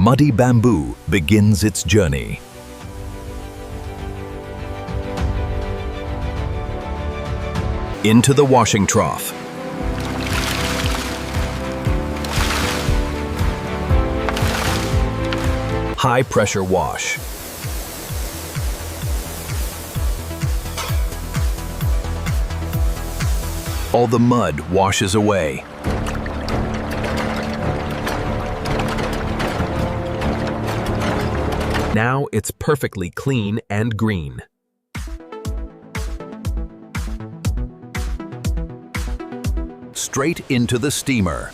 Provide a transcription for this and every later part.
muddy bamboo begins its journey. Into the washing trough. High-pressure wash. All the mud washes away. Now it's perfectly clean and green. Straight into the steamer.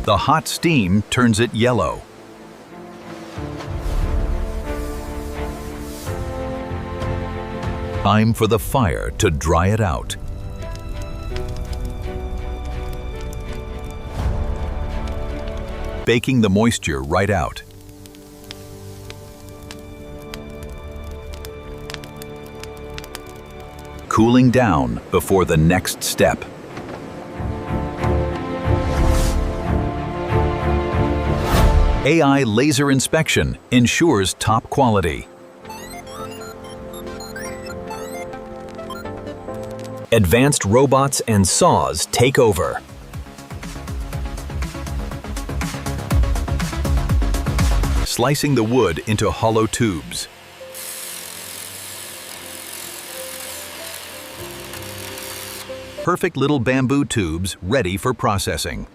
The hot steam turns it yellow. Time for the fire to dry it out. Baking the moisture right out. Cooling down before the next step. AI laser inspection ensures top quality. Advanced robots and saws take over. Slicing the wood into hollow tubes. Perfect little bamboo tubes ready for processing.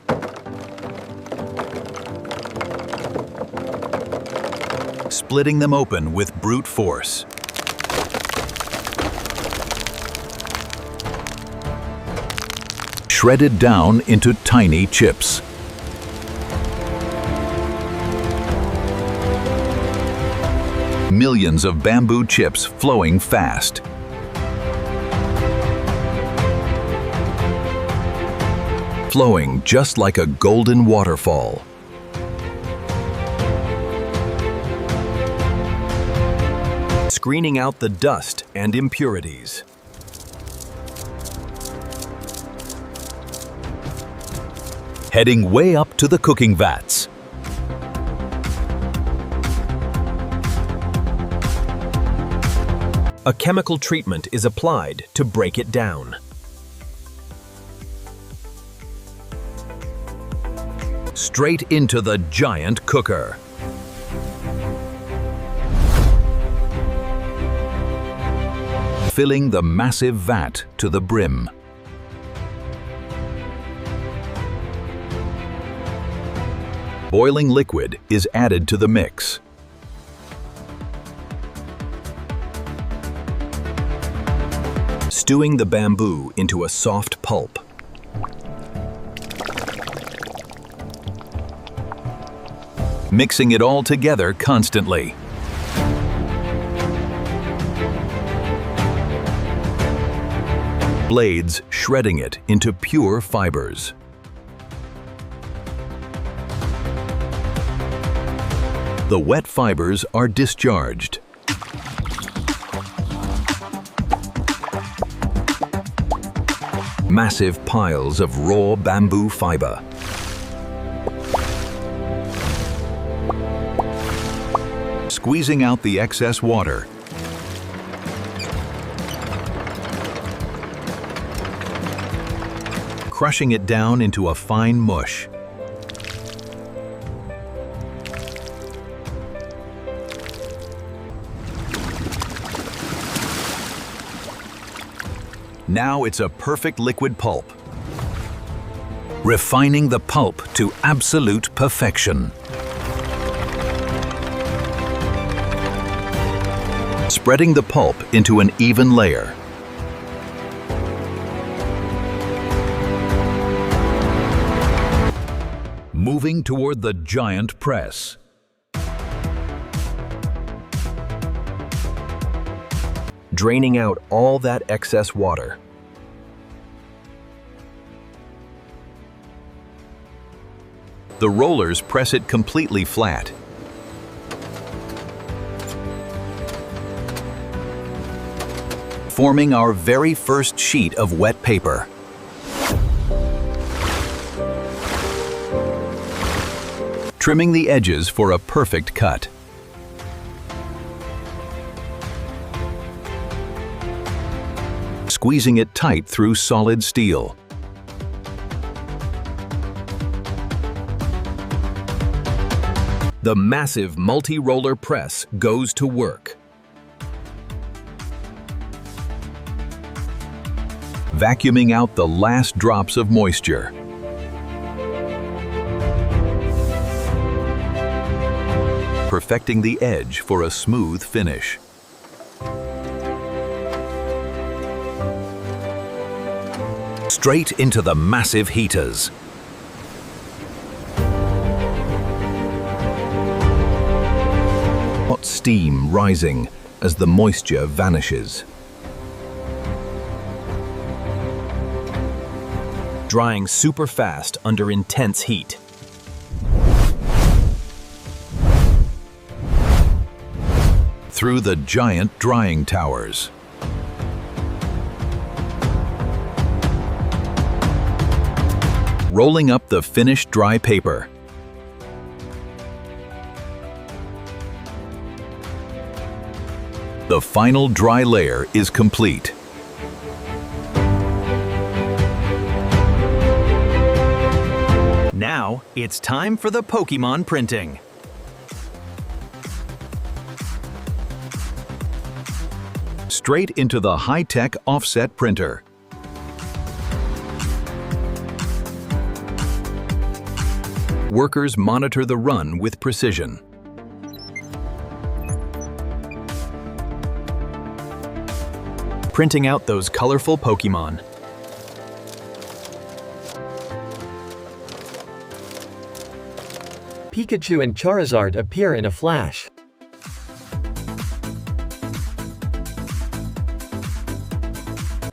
Splitting them open with brute force. Shredded down into tiny chips. Millions of bamboo chips flowing fast. Flowing just like a golden waterfall. Screening out the dust and impurities. Heading way up to the cooking vats. A chemical treatment is applied to break it down. Straight into the giant cooker. Filling the massive vat to the brim. Boiling liquid is added to the mix. Stewing the bamboo into a soft pulp. Mixing it all together constantly. Blades shredding it into pure fibers. The wet fibers are discharged. Massive piles of raw bamboo fiber. Squeezing out the excess water. Crushing it down into a fine mush. Now it's a perfect liquid pulp. Refining the pulp to absolute perfection. Spreading the pulp into an even layer. Moving toward the giant press. Draining out all that excess water. The rollers press it completely flat. Forming our very first sheet of wet paper. trimming the edges for a perfect cut. Squeezing it tight through solid steel. The massive multi-roller press goes to work. Vacuuming out the last drops of moisture. Perfecting the edge for a smooth finish. Straight into the massive heaters. Hot steam rising as the moisture vanishes. Drying super fast under intense heat. Through the giant drying towers. Rolling up the finished dry paper. The final dry layer is complete. Now, it's time for the Pokémon printing. Straight into the high-tech offset printer. Workers monitor the run with precision. Printing out those colorful Pokémon. Pikachu and Charizard appear in a flash.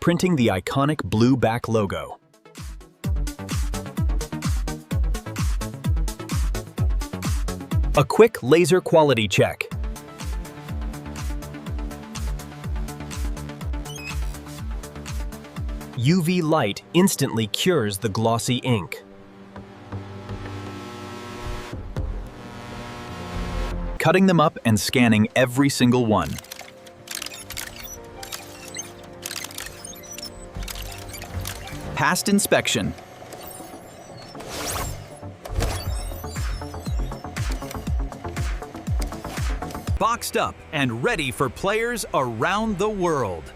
Printing the iconic blue back logo. A quick laser quality check. UV light instantly cures the glossy ink. Cutting them up and scanning every single one. Passed inspection. Boxed up and ready for players around the world.